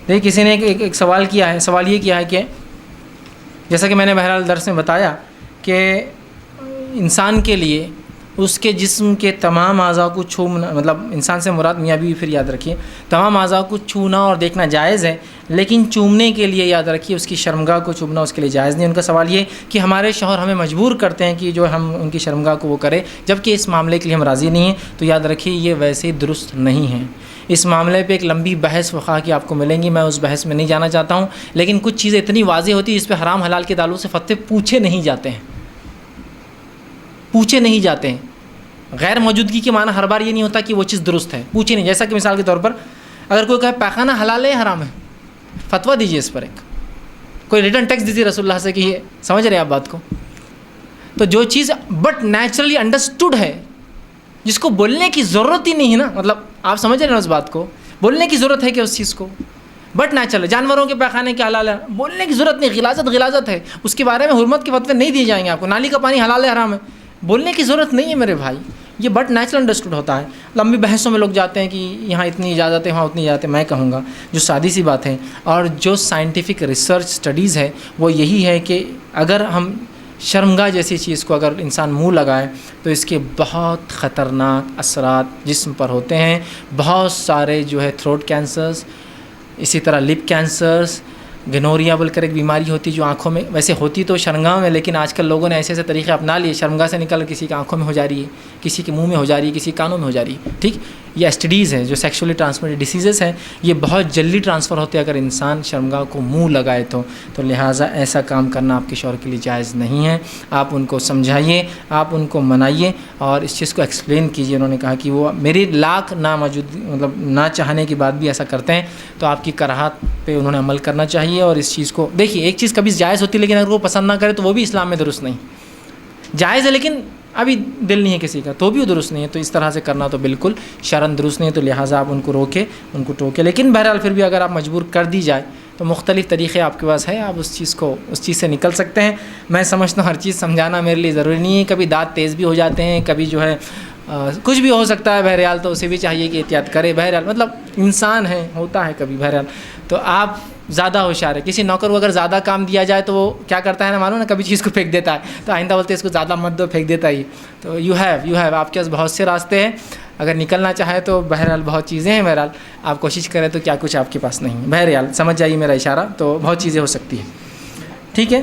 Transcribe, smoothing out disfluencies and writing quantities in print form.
دیکھیے کسی نے ایک سوال کیا ہے، سوال یہ کیا ہے کہ جیسا کہ میں نے بہرحال درس میں بتایا کہ انسان کے لیے اس کے جسم کے تمام اعضاء کو چھونا، مطلب انسان سے مراد میاں بیوی، پھر یاد رکھیے تمام اعضاء کو چھونا اور دیکھنا جائز ہے، لیکن چومنے کے لیے یاد رکھیے اس کی شرمگاہ کو چومنا اس کے لیے جائز نہیں۔ ان کا سوال یہ کہ ہمارے شوہر ہمیں مجبور کرتے ہیں کہ جو ہم ان کی شرمگاہ کو وہ کرے، جبکہ اس معاملے کے لیے ہم راضی نہیں ہیں، تو یاد رکھیے یہ ویسے درست نہیں ہے۔ اس معاملے پہ ایک لمبی بحث وخا کی آپ کو ملیں گی، میں اس بحث میں نہیں جانا چاہتا ہوں، لیکن کچھ چیزیں اتنی واضح ہوتی ہیں جس پہ حرام حلال کے تعلق سے فتوے پوچھے نہیں جاتے ہیں، پوچھے نہیں جاتے ہیں۔ غیر موجودگی کے معنی ہر بار یہ نہیں ہوتا کہ وہ چیز درست ہے، پوچھے نہیں۔ جیسا کہ مثال کے طور پر اگر کوئی کہے پیخانہ حلال ہے یا حرام ہے، فتویٰ دیجیے اس پر، ایک کوئی ریٹن ٹیکسٹ دیجیے رسول اللہ سے کہ یہ سمجھ رہے ہیں آپ بات کو۔ تو جو چیز بٹ نیچرلی انڈرسٹوڈ ہے، جس کو بولنے کی ضرورت ہی نہیں ہے نا، مطلب آپ سمجھ رہے ہیں اس بات کو، بولنے کی ضرورت ہے کہ اس چیز کو بٹ نیچرل ہے۔ جانوروں کے پیخانے کے حلال ہے، بولنے کی ضرورت نہیں، غلاظت ہے، اس کے بارے میں حرمت کے فتوے نہیں دیے جائیں گے آپ کو۔ نالی کا پانی حلال ہے حرام ہے، بولنے کی ضرورت نہیں ہے میرے بھائی، یہ بٹ نیچرل انڈرسٹوڈ ہوتا ہے۔ لمبی بحثوں میں لوگ جاتے ہیں کہ یہاں اتنی اجازت ہے، وہاں اتنی اجازت ہے۔ میں کہوں گا جو سادی سی بات ہے اور جو سائنٹیفک ریسرچ سٹڈیز ہے وہ یہی ہے کہ اگر ہم شرمگاہ جیسی چیز کو اگر انسان منہ لگائے تو اس کے بہت خطرناک اثرات جسم پر ہوتے ہیں۔ بہت سارے جو ہے تھروٹ کینسرز، اسی طرح لپ کینسرز، گنوریا بول کر ایک بیماری ہوتی ہے جو آنکھوں میں ویسے ہوتی تو شرمگاہ میں، لیکن آج کل لوگوں نے ایسے ایسے طریقے اپنا لیے، شرمگاہ سے نکل کسی کی آنکھوں میں ہو جا رہی ہے، کسی کے منہ میں ہو جا رہی ہے، کسی کانوں میں ہو جا رہی ہے، ٹھیک۔ یہ ایس ٹی ڈیز ہیں جو سیکشولی ٹرانسمیٹڈ ڈیسیزز ہیں، یہ بہت جلدی ٹرانسفر ہوتے ہیں اگر انسان شرمگاہ کو منہ لگائے تو لہٰذا ایسا کام کرنا آپ کے شوہر کے لیے جائز نہیں ہے۔ آپ ان کو سمجھائیے، آپ ان کو منائیے اور اس چیز کو ایکسپلین کیجیے۔ انہوں نے کہا کہ وہ میری لاکھ مطلب نہ چاہنے کے بعد بھی ایسا کرتے ہیں، تو آپ کی کراہت پہ انہوں نے عمل کرنا چاہیے۔ اور اس چیز کو دیکھیے، ایک چیز کبھی جائز ہوتی ہے لیکن اگر وہ پسند نہ کرے تو وہ بھی اسلام میں درست نہیں۔ جائز ہے لیکن ابھی دل نہیں ہے کسی کا تو بھی وہ درست نہیں ہے، تو اس طرح سے کرنا تو بالکل شرعاً درست نہیں ہے۔ تو لہٰذا آپ ان کو روکے، ان کو ٹوکے، لیکن بہرحال پھر بھی اگر آپ مجبور کر دی جائے تو مختلف طریقے آپ کے پاس ہے، آپ اس چیز سے نکل سکتے ہیں۔ میں سمجھتا ہوں ہر چیز سمجھانا میرے لیے ضروری نہیں ہے، کبھی دانت تیز بھی ہو جاتے ہیں، کبھی جو ہے کچھ بھی ہو سکتا ہے، بہرحال تو اسے بھی چاہیے کہ احتیاط کرے، بہرحال مطلب انسان ہے، ہوتا ہے کبھی، بہرحال تو آپ زیادہ ہوشیار ہے۔ کسی نوکر کو اگر زیادہ کام دیا جائے تو وہ کیا کرتا ہے نا، معلوم نا، کبھی چیز کو پھینک دیتا ہے، تو آئندہ بولتے ہیں اس کو زیادہ مت دو، پھینک دیتا ہی۔ تو یو ہیو آپ کے پاس بہت سے راستے ہیں، اگر نکلنا چاہے تو بہرحال بہت چیزیں ہیں، بہرحال آپ کوشش کریں تو کیا کچھ آپ کے پاس نہیں ہے۔ بہرحال سمجھ جائیے میرا اشارہ، تو بہت چیزیں ہو سکتی ہیں، ٹھیک ہے۔